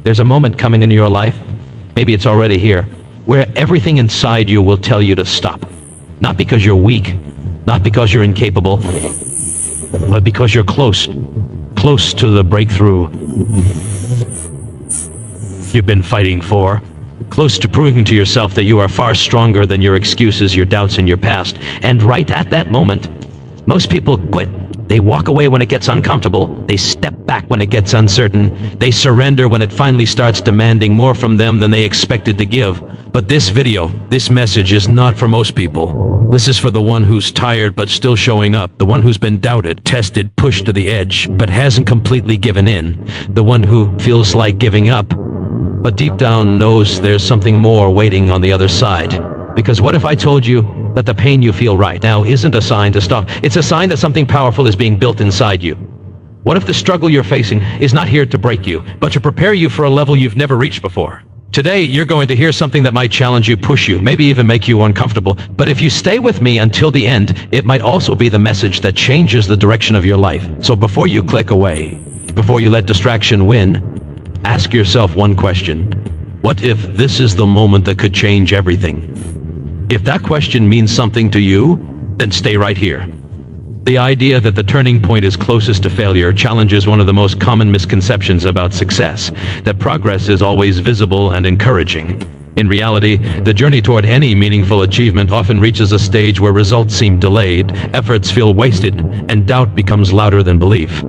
There's a moment coming into your life, maybe it's already here, where everything inside you will tell you to stop. Not because you're weak, not because you're incapable, but because you're close to the breakthrough you've been fighting for. Close to proving to yourself that you are far stronger than your excuses, your doubts, and your past. And right at that moment, most people quit. They walk away when it gets uncomfortable. They step back when it gets uncertain. They surrender when it finally starts demanding more from them than they expected to give. But this video, this message is not for most people. This is for the one who's tired but still showing up. The one who's been doubted, tested, pushed to the edge, but hasn't completely given in. The one who feels like giving up, but deep down knows there's something more waiting on the other side. Because what if I told you that the pain you feel right now isn't a sign to stop? It's a sign that something powerful is being built inside you. What if the struggle you're facing is not here to break you, but to prepare you for a level you've never reached before? Today, you're going to hear something that might challenge you, push you, maybe even make you uncomfortable. But if you stay with me until the end, it might also be the message that changes the direction of your life. So before you click away, before you let distraction win, ask yourself one question. What if this is the moment that could change everything? If that question means something to you, then stay right here. The idea that the turning point is closest to failure challenges one of the most common misconceptions about success, that progress is always visible and encouraging. In reality, the journey toward any meaningful achievement often reaches a stage where results seem delayed, efforts feel wasted, and doubt becomes louder than belief.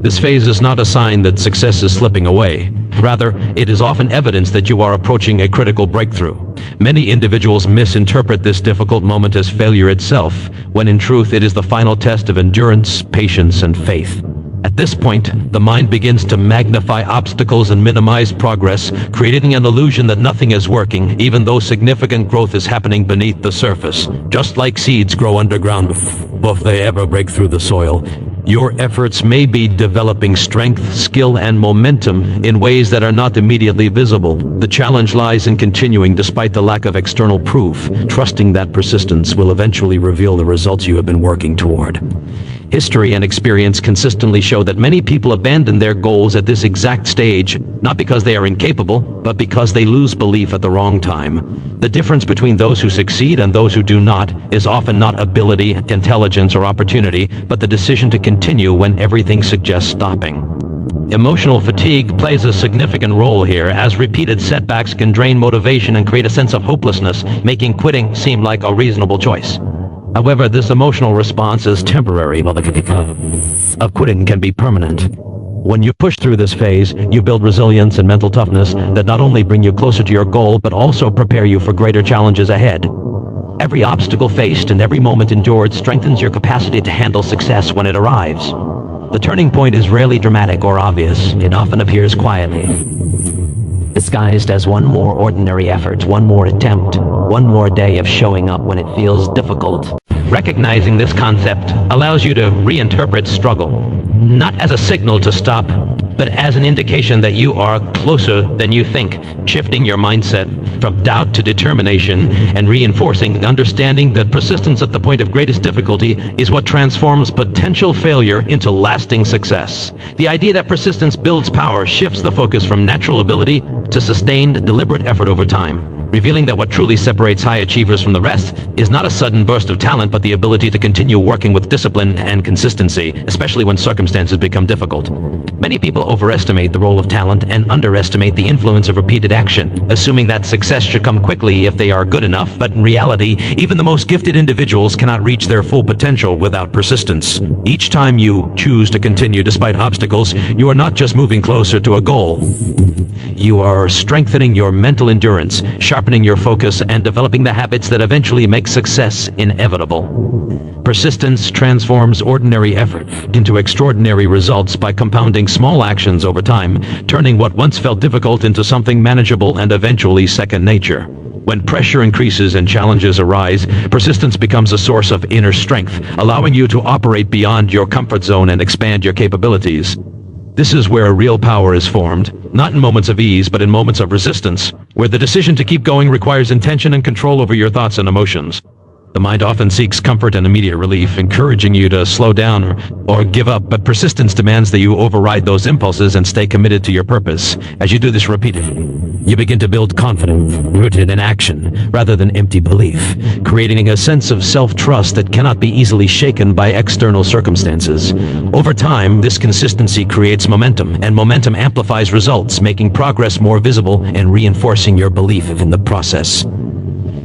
This phase is not a sign that success is slipping away. Rather, it is often evidence that you are approaching a critical breakthrough. Many individuals misinterpret this difficult moment as failure itself, when in truth it is the final test of endurance, patience, and faith. At this point, the mind begins to magnify obstacles and minimize progress, creating an illusion that nothing is working, even though significant growth is happening beneath the surface. Just like seeds grow underground before they ever break through the soil, your efforts may be developing strength, skill, and momentum in ways that are not immediately visible. The challenge lies in continuing despite the lack of external proof, trusting that persistence will eventually reveal the results you have been working toward. History and experience consistently show that many people abandon their goals at this exact stage, not because they are incapable, but because they lose belief at the wrong time. The difference between those who succeed and those who do not is often not ability, intelligence, or opportunity, but the decision to continue when everything suggests stopping. Emotional fatigue plays a significant role here, as repeated setbacks can drain motivation and create a sense of hopelessness, making quitting seem like a reasonable choice. However, this emotional response is temporary, while the of quitting can be permanent. When you push through this phase, you build resilience and mental toughness that not only bring you closer to your goal, but also prepare you for greater challenges ahead. Every obstacle faced and every moment endured strengthens your capacity to handle success when it arrives. The turning point is rarely dramatic or obvious. It often appears quietly, disguised as one more ordinary effort, one more attempt, one more day of showing up when it feels difficult. Recognizing this concept allows you to reinterpret struggle, not as a signal to stop, but as an indication that you are closer than you think, shifting your mindset from doubt to determination and reinforcing the understanding that persistence at the point of greatest difficulty is what transforms potential failure into lasting success. The idea that persistence builds power shifts the focus from natural ability to sustained, deliberate effort over time, revealing that what truly separates high achievers from the rest is not a sudden burst of talent, but the ability to continue working with discipline and consistency, especially when circumstances become difficult. Many people overestimate the role of talent and underestimate the influence of repeated action, assuming that success should come quickly if they are good enough, but in reality, even the most gifted individuals cannot reach their full potential without persistence. Each time you choose to continue despite obstacles, you are not just moving closer to a goal. You are strengthening your mental endurance, sharpening your focus, and developing the habits that eventually make success inevitable. Persistence transforms ordinary effort into extraordinary results by compounding small actions over time, turning what once felt difficult into something manageable and eventually second nature. When pressure increases and challenges arise, persistence becomes a source of inner strength, allowing you to operate beyond your comfort zone and expand your capabilities. This is where real power is formed, not in moments of ease, but in moments of resistance, where the decision to keep going requires intention and control over your thoughts and emotions. The mind often seeks comfort and immediate relief, encouraging you to slow down or give up, but persistence demands that you override those impulses and stay committed to your purpose. As you do this repeatedly, you begin to build confidence rooted in action rather than empty belief, creating a sense of self-trust that cannot be easily shaken by external circumstances. Over time, this consistency creates momentum, and momentum amplifies results, making progress more visible and reinforcing your belief in the process.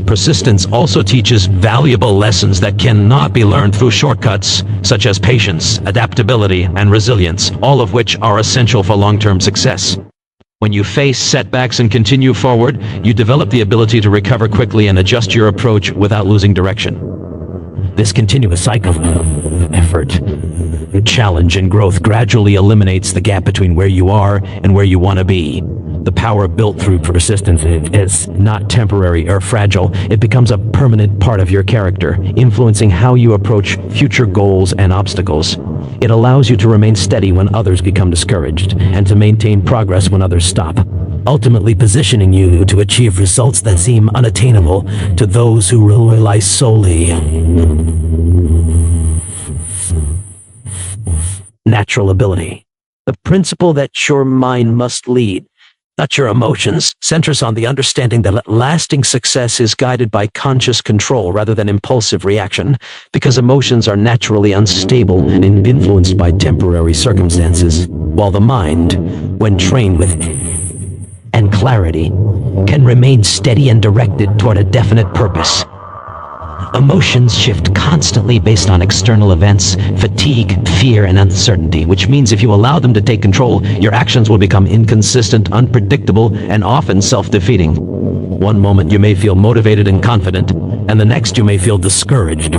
Persistence also teaches valuable lessons that cannot be learned through shortcuts, such as patience, adaptability, and resilience, all of which are essential for long-term success. When you face setbacks and continue forward, you develop the ability to recover quickly and adjust your approach without losing direction. This continuous cycle of effort, challenge, and growth gradually eliminates the gap between where you are and where you want to be. The power built through persistence is not temporary or fragile. It becomes a permanent part of your character, influencing how you approach future goals and obstacles. It allows you to remain steady when others become discouraged, and to maintain progress when others stop, ultimately positioning you to achieve results that seem unattainable to those who rely solely on natural ability. The principle that your mind must lead, not your emotions, centers on the understanding that lasting success is guided by conscious control rather than impulsive reaction, because emotions are naturally unstable and influenced by temporary circumstances, while the mind, when trained with and clarity, can remain steady and directed toward a definite purpose. Emotions shift constantly based on external events, fatigue, fear, and uncertainty, which means if you allow them to take control, your actions will become inconsistent, unpredictable, and often self-defeating. One moment you may feel motivated and confident, and the next you may feel discouraged.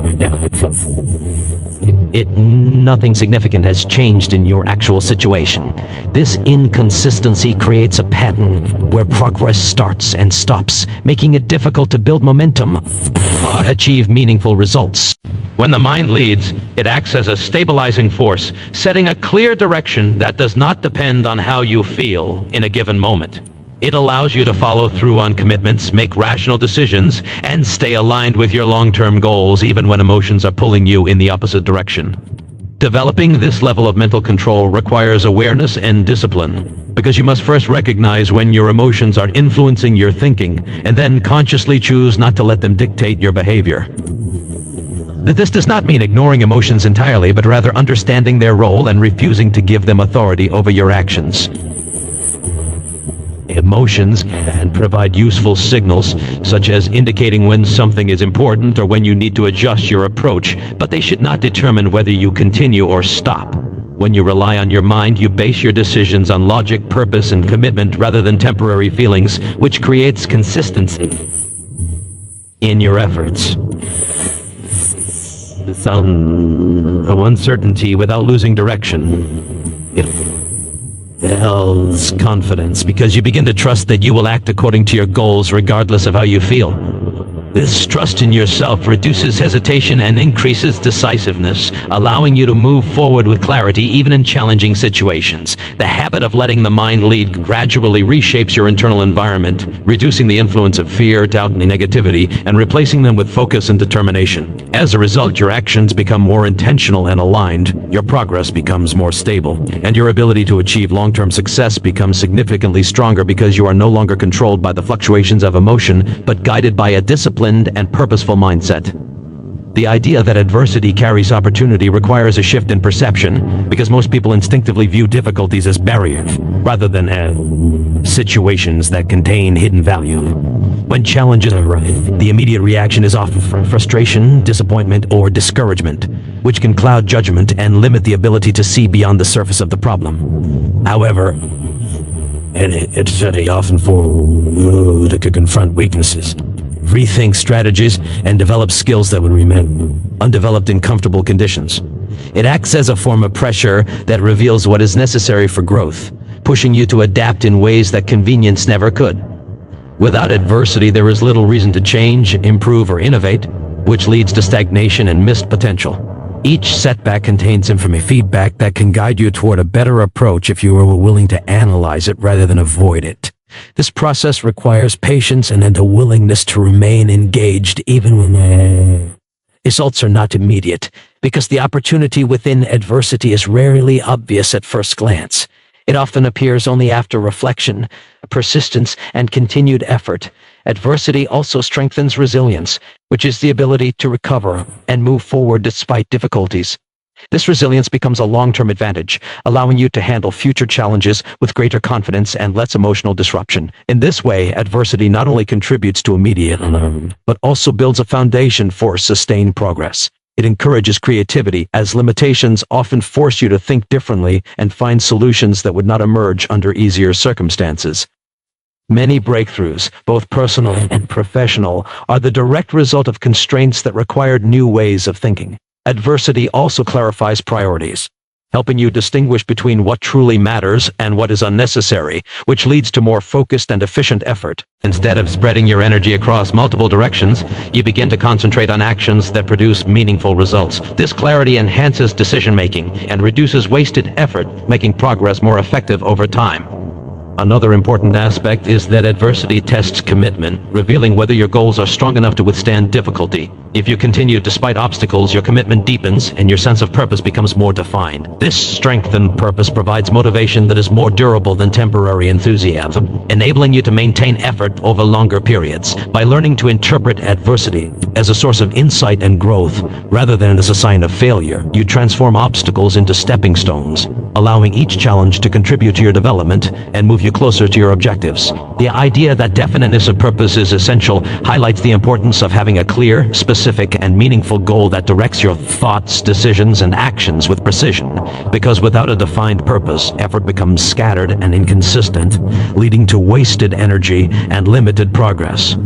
Nothing significant has changed in your actual situation. This inconsistency creates a pattern where progress starts and stops, making it difficult to build momentum or achieve meaningful results. When the mind leads, it acts as a stabilizing force, setting a clear direction that does not depend on how you feel in a given moment. It allows you to follow through on commitments, make rational decisions, and stay aligned with your long-term goals even when emotions are pulling you in the opposite direction. Developing this level of mental control requires awareness and discipline, because you must first recognize when your emotions are influencing your thinking, and then consciously choose not to let them dictate your behavior. This does not mean ignoring emotions entirely, but rather understanding their role and refusing to give them authority over your actions. Emotions can provide useful signals, such as indicating when something is important or when you need to adjust your approach, but they should not determine whether you continue or stop. When you rely on your mind, you base your decisions on logic, purpose, and commitment rather than temporary feelings, which creates consistency in your efforts. Some uncertainty without losing direction. It builds confidence because you begin to trust that you will act according to your goals regardless of how you feel. This trust in yourself reduces hesitation and increases decisiveness, allowing you to move forward with clarity even in challenging situations. The habit of letting the mind lead gradually reshapes your internal environment, reducing the influence of fear, doubt, and negativity, and replacing them with focus and determination. As a result, your actions become more intentional and aligned, your progress becomes more stable, and your ability to achieve long-term success becomes significantly stronger because you are no longer controlled by the fluctuations of emotion, but guided by a disciplined and purposeful mindset. The idea that adversity carries opportunity requires a shift in perception, because most people instinctively view difficulties as barriers, rather than as situations that contain hidden value. When challenges arise, the immediate reaction is often frustration, disappointment, or discouragement, which can cloud judgment and limit the ability to see beyond the surface of the problem. However, it's often for to confront weaknesses, rethink strategies, and develop skills that would remain undeveloped in comfortable conditions. It acts as a form of pressure that reveals what is necessary for growth, pushing you to adapt in ways that convenience never could. Without adversity, there is little reason to change, improve, or innovate, which leads to stagnation and missed potential. Each setback contains feedback that can guide you toward a better approach if you are willing to analyze it rather than avoid it. This process requires patience and a willingness to remain engaged even when Results are not immediate, because the opportunity within adversity is rarely obvious at first glance. It often appears only after reflection, persistence, and continued effort. Adversity also strengthens resilience, which is the ability to recover and move forward despite difficulties. This resilience becomes a long-term advantage, allowing you to handle future challenges with greater confidence and less emotional disruption. In this way, adversity not only contributes to immediate but also builds a foundation for sustained progress. It encourages creativity, as limitations often force you to think differently and find solutions that would not emerge under easier circumstances. Many breakthroughs, both personal and professional, are the direct result of constraints that required new ways of thinking. Adversity also clarifies priorities, helping you distinguish between what truly matters and what is unnecessary, which leads to more focused and efficient effort. Instead of spreading your energy across multiple directions, you begin to concentrate on actions that produce meaningful results. This clarity enhances decision-making and reduces wasted effort, making progress more effective over time. Another important aspect is that adversity tests commitment, revealing whether your goals are strong enough to withstand difficulty. If you continue despite obstacles, your commitment deepens and your sense of purpose becomes more defined. This strengthened purpose provides motivation that is more durable than temporary enthusiasm, enabling you to maintain effort over longer periods. By learning to interpret adversity as a source of insight and growth, rather than as a sign of failure, you transform obstacles into stepping stones, allowing each challenge to contribute to your development and move you closer to your objectives. The idea that definiteness of purpose is essential highlights the importance of having a clear, specific, and meaningful goal that directs your thoughts, decisions, and actions with precision. Because without a defined purpose, effort becomes scattered and inconsistent, leading to wasted energy and limited progress.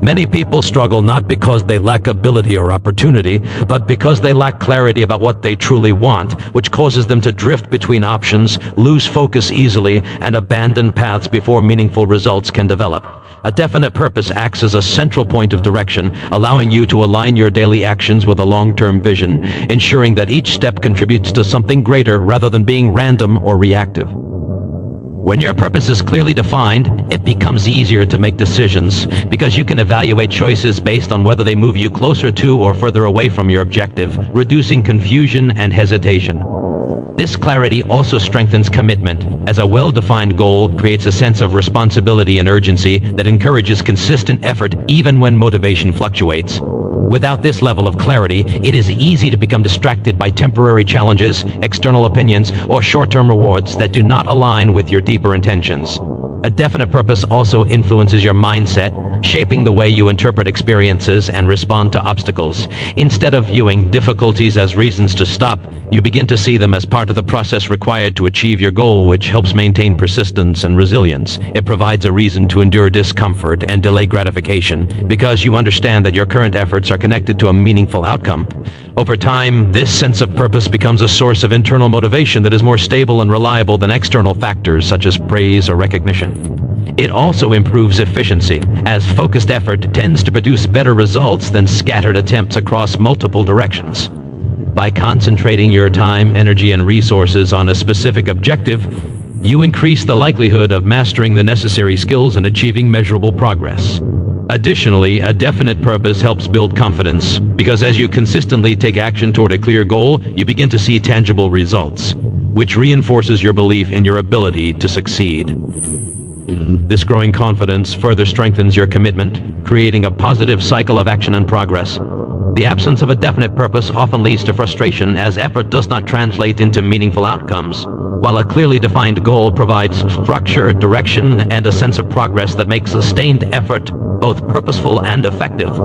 Many people struggle not because they lack ability or opportunity, but because they lack clarity about what they truly want, which causes them to drift between options, lose focus easily, and abandon paths before meaningful results can develop. A definite purpose acts as a central point of direction, allowing you to align your daily actions with a long-term vision, ensuring that each step contributes to something greater rather than being random or reactive. When your purpose is clearly defined, it becomes easier to make decisions because you can evaluate choices based on whether they move you closer to or further away from your objective, reducing confusion and hesitation. This clarity also strengthens commitment, as a well-defined goal creates a sense of responsibility and urgency that encourages consistent effort even when motivation fluctuates. Without this level of clarity, it is easy to become distracted by temporary challenges, external opinions, or short-term rewards that do not align with your deeper intentions. A definite purpose also influences your mindset, shaping the way you interpret experiences and respond to obstacles. Instead of viewing difficulties as reasons to stop, you begin to see them as part of the process required to achieve your goal, which helps maintain persistence and resilience. It provides a reason to endure discomfort and delay gratification, because you understand that your current efforts are connected to a meaningful outcome. Over time, this sense of purpose becomes a source of internal motivation that is more stable and reliable than external factors such as praise or recognition. It also improves efficiency, as focused effort tends to produce better results than scattered attempts across multiple directions. By concentrating your time, energy, and resources on a specific objective, you increase the likelihood of mastering the necessary skills and achieving measurable progress. Additionally, a definite purpose helps build confidence, because as you consistently take action toward a clear goal, you begin to see tangible results, which reinforces your belief in your ability to succeed. This growing confidence further strengthens your commitment, creating a positive cycle of action and progress. The absence of a definite purpose often leads to frustration, as effort does not translate into meaningful outcomes, while a clearly defined goal provides structure, direction, and a sense of progress that makes sustained effort both purposeful and effective,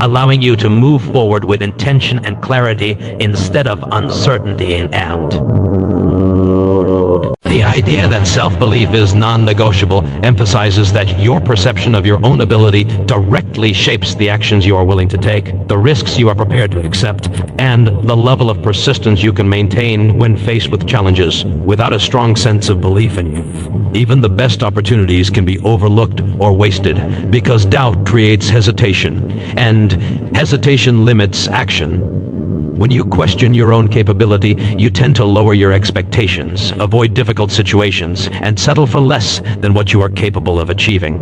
allowing you to move forward with intention and clarity instead of uncertainty and doubt. The idea that self-belief is non-negotiable emphasizes that your perception of your own ability directly shapes the actions you are willing to take, the risks you are prepared to accept, and the level of persistence you can maintain when faced with challenges. Without a strong sense of belief in you, even the best opportunities can be overlooked or wasted, because doubt creates hesitation, and hesitation limits action. When you question your own capability, you tend to lower your expectations, avoid difficult situations, and settle for less than what you are capable of achieving.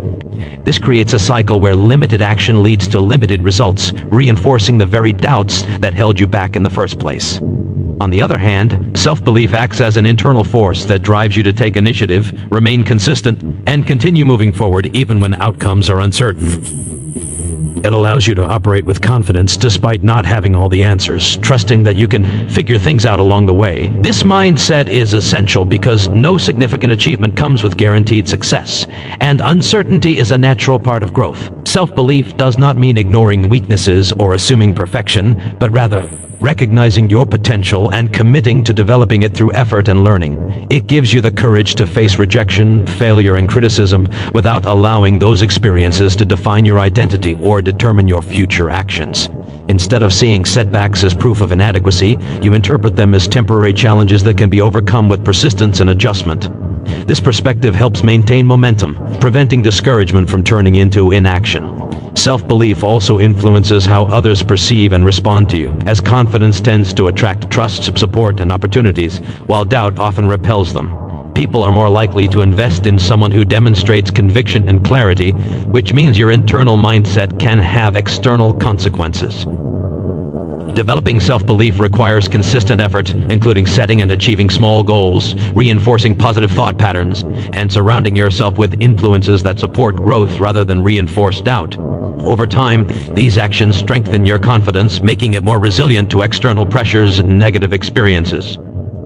This creates a cycle where limited action leads to limited results, reinforcing the very doubts that held you back in the first place. On the other hand, self-belief acts as an internal force that drives you to take initiative, remain consistent, and continue moving forward even when outcomes are uncertain. It allows you to operate with confidence despite not having all the answers, trusting that you can figure things out along the way. This mindset is essential because no significant achievement comes with guaranteed success, and uncertainty is a natural part of growth. Self-belief does not mean ignoring weaknesses or assuming perfection, but rather recognizing your potential and committing to developing it through effort and learning. It gives you the courage to face rejection, failure, and criticism without allowing those experiences to define your identity or determine your future actions. Instead of seeing setbacks as proof of inadequacy, you interpret them as temporary challenges that can be overcome with persistence and adjustment. This perspective helps maintain momentum, preventing discouragement from turning into inaction. Self-belief also influences how others perceive and respond to you, as confidence tends to attract trust, support, and opportunities, while doubt often repels them. People are more likely to invest in someone who demonstrates conviction and clarity, which means your internal mindset can have external consequences. Developing self-belief requires consistent effort, including setting and achieving small goals, reinforcing positive thought patterns, and surrounding yourself with influences that support growth rather than reinforce doubt. Over time, these actions strengthen your confidence, making it more resilient to external pressures and negative experiences.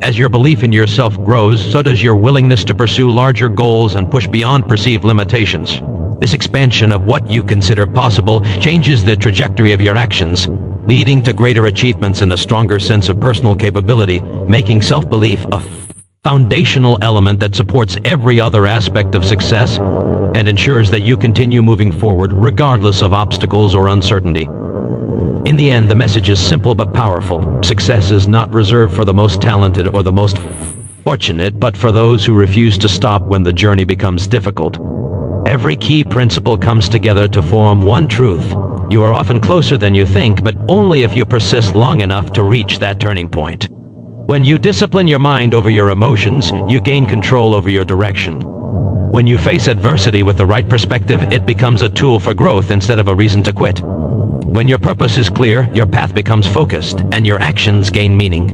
As your belief in yourself grows, so does your willingness to pursue larger goals and push beyond perceived limitations. This expansion of what you consider possible changes the trajectory of your actions, leading to greater achievements and a stronger sense of personal capability, making self-belief a foundational element that supports every other aspect of success and ensures that you continue moving forward regardless of obstacles or uncertainty. In the end, the message is simple but powerful. Success is not reserved for the most talented or the most fortunate, but for those who refuse to stop when the journey becomes difficult. Every key principle comes together to form one truth. You are often closer than you think, but only if you persist long enough to reach that turning point. When you discipline your mind over your emotions, you gain control over your direction. When you face adversity with the right perspective, it becomes a tool for growth instead of a reason to quit. When your purpose is clear, your path becomes focused, and your actions gain meaning.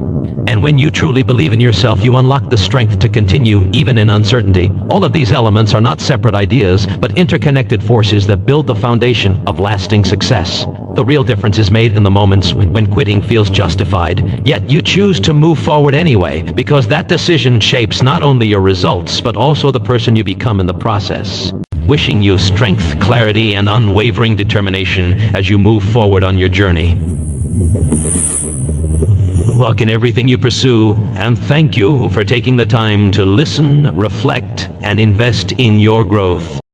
And when you truly believe in yourself, you unlock the strength to continue even in uncertainty. All of these elements are not separate ideas, but interconnected forces that build the foundation of lasting success. The real difference is made in the moments when quitting feels justified, yet you choose to move forward anyway, because that decision shapes not only your results, but also the person you become in the process. Wishing you strength, clarity, and unwavering determination as you move forward on your journey. Luck in everything you pursue, and thank you for taking the time to listen, reflect, and invest in your growth.